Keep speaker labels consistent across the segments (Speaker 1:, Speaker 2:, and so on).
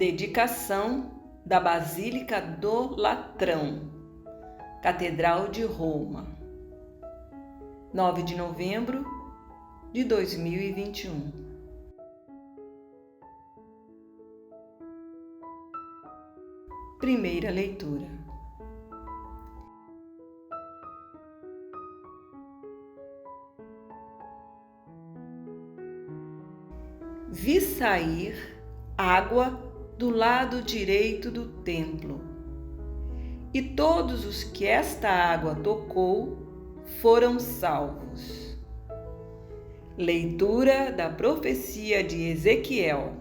Speaker 1: Dedicação da Basílica do Latrão, Catedral de Roma, 9 de novembro de 2021. Primeira leitura. Vi sair água do lado direito do templo, e todos os que esta água tocou foram salvos. Leitura da profecia de Ezequiel.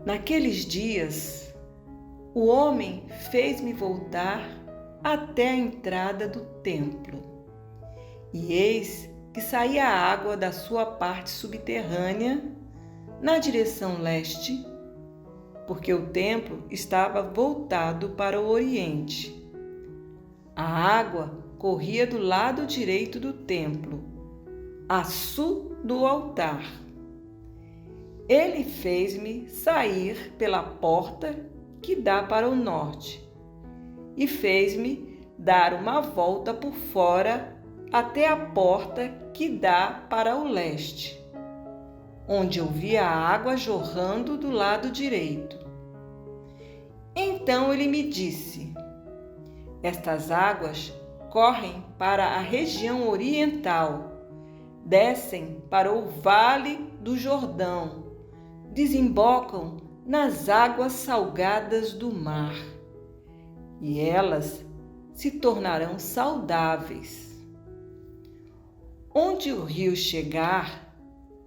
Speaker 1: Naqueles dias, o homem fez-me voltar até a entrada do templo, e eis que saía água da sua parte subterrânea na direção leste, porque o templo estava voltado para o oriente. A água corria do lado direito do templo, a sul do altar. Ele fez-me sair pela porta que dá para o norte e fez-me dar uma volta por fora até a porta que dá para o leste, onde eu vi a água jorrando do lado direito. Então ele me disse: estas águas correm para a região oriental, descem para o vale do Jordão, desembocam nas águas salgadas do mar, e elas se tornarão saudáveis. Onde o rio chegar,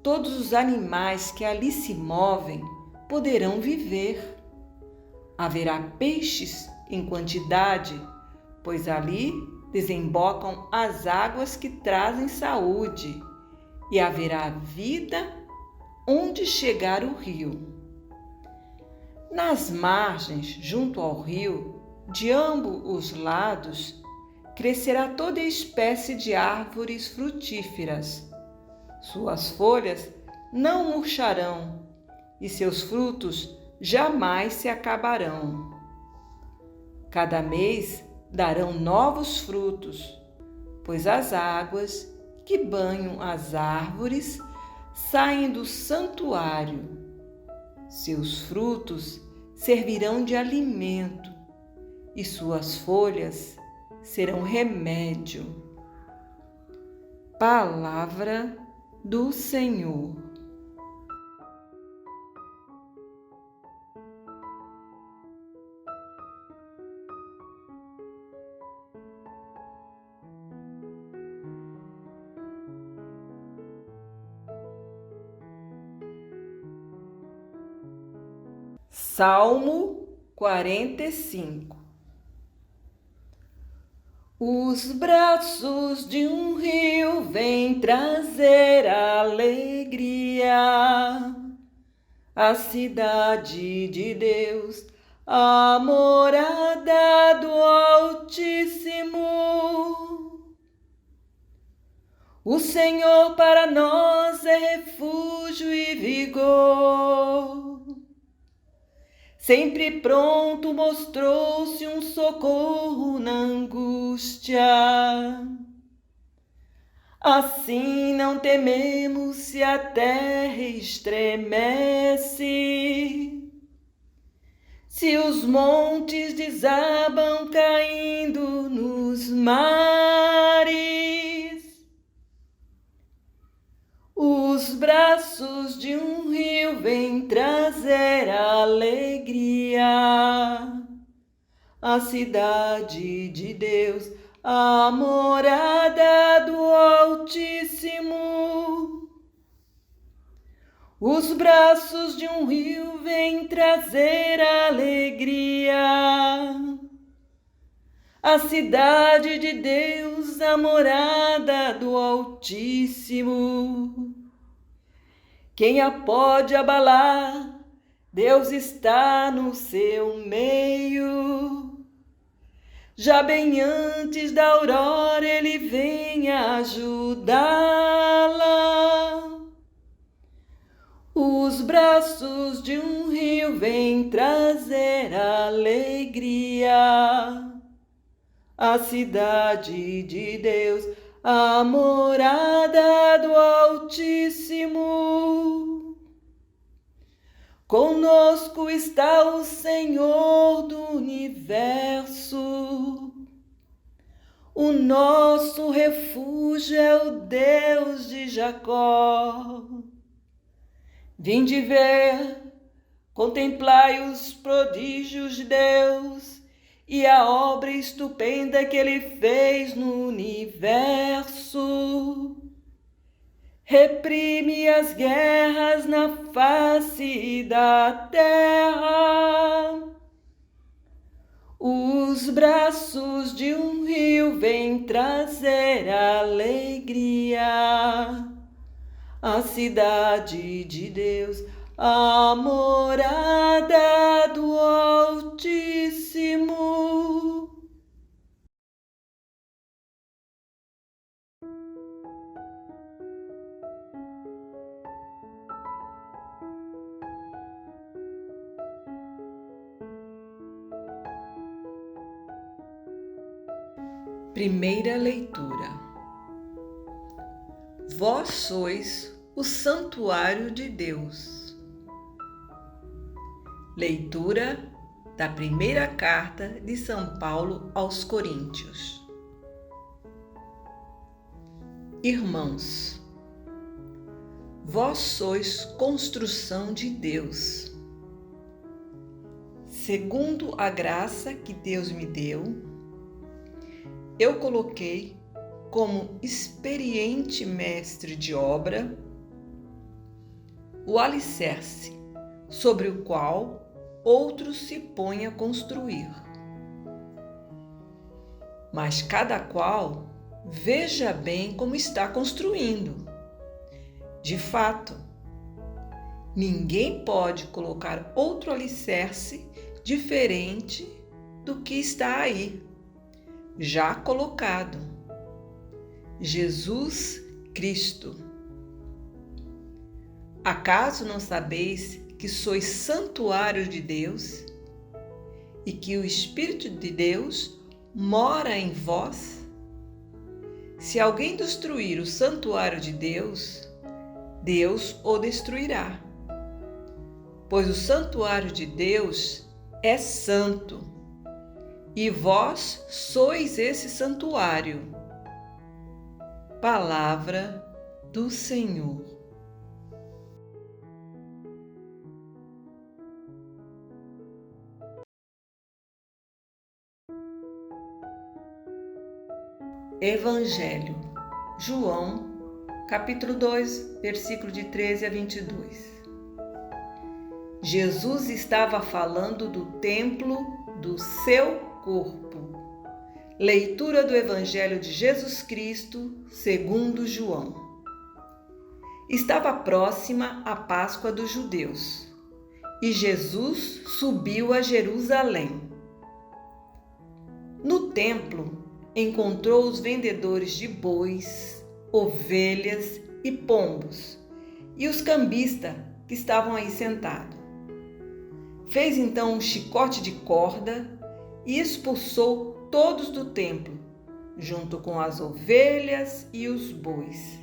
Speaker 1: todos os animais que ali se movem poderão viver. Haverá peixes em quantidade, pois ali desembocam as águas que trazem saúde, e haverá vida onde chegar o rio. Nas margens, junto ao rio, de ambos os lados, crescerá toda espécie de árvores frutíferas. Suas folhas não murcharão e seus frutos jamais se acabarão. Cada mês darão novos frutos, pois as águas que banham as árvores saem do santuário. Seus frutos servirão de alimento e suas folhas serão remédio. Palavra do Senhor. Salmo 45. Os braços de um rio vêm trazer alegria à cidade de Deus, a morada do Altíssimo. O Senhor para nós é refúgio e vigor. Sempre pronto mostrou-se um socorro na angústia. Assim não tememos se a terra estremece, se os montes desabam caindo nos mares. Os braços de um rio vêm trazer alegria à cidade de Deus, a morada do Altíssimo. Os braços de um rio vêm trazer alegria à cidade de Deus, a morada do Altíssimo. Quem a pode abalar? Deus está no seu meio. Já bem antes da aurora ele vem ajudá-la. Os braços de um rio vem trazer alegria. A cidade de Deus, a morada do Altíssimo. Conosco está o Senhor do universo. O nosso refúgio é o Deus de Jacó. Vinde ver, contemplai os prodígios de Deus e a obra estupenda que Ele fez no universo. Reprime as guerras na face da terra. Os braços de um rio vêm trazer alegria. A cidade de Deus, a morada do Altíssimo. Primeira leitura. Vós sois o santuário de Deus. Leitura da primeira carta de São Paulo aos Coríntios. Irmãos, vós sois construção de Deus. Segundo a graça que Deus me deu, eu coloquei como experiente mestre de obra o alicerce sobre o qual outro se põe a construir. Mas cada qual veja bem como está construindo. De fato, ninguém pode colocar outro alicerce diferente do que está aí, já colocado: Jesus Cristo. Acaso não sabeis que sois santuário de Deus e que o Espírito de Deus mora em vós? Se alguém destruir o santuário de Deus, Deus o destruirá. Pois o santuário de Deus é santo, e vós sois esse santuário. Palavra do Senhor. Evangelho, João, capítulo 2, versículo de 13 a 22. Jesus estava falando do templo do seu corpo. Leitura do Evangelho de Jesus Cristo, segundo João. Estava próxima a Páscoa dos judeus, e Jesus subiu a Jerusalém. No templo, encontrou os vendedores de bois, ovelhas e pombos, e os cambistas que estavam aí sentados. Fez então um chicote de corda e expulsou todos do templo, junto com as ovelhas e os bois.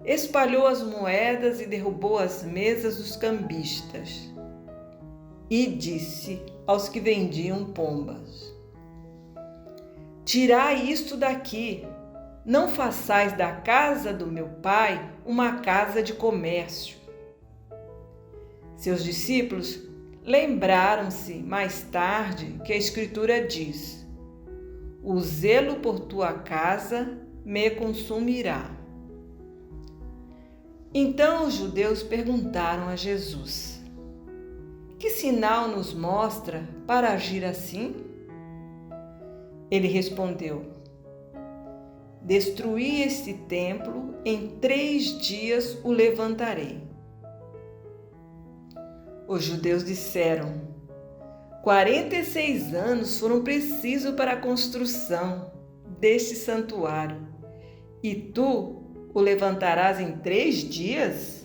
Speaker 1: Espalhou as moedas e derrubou as mesas dos cambistas. E disse aos que vendiam pombas: Tirai isto daqui, não façais da casa do meu pai uma casa de comércio. Seus discípulos lembraram-se mais tarde que a Escritura diz: O zelo por tua casa me consumirá. Então os judeus perguntaram a Jesus: Que sinal nos mostra para agir assim? Ele respondeu: Destruí este templo, em 3 dias o levantarei. Os judeus disseram: 46 anos foram precisos para a construção deste santuário, e tu o levantarás em 3 dias?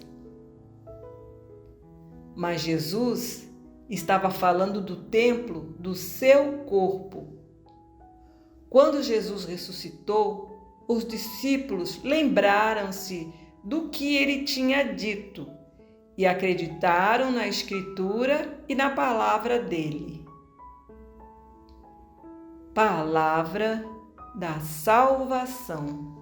Speaker 1: mas Jesus estava falando do templo do seu corpo. Quando Jesus ressuscitou, os discípulos lembraram-se do que ele tinha dito e acreditaram na Escritura e na palavra dele. Palavra da salvação.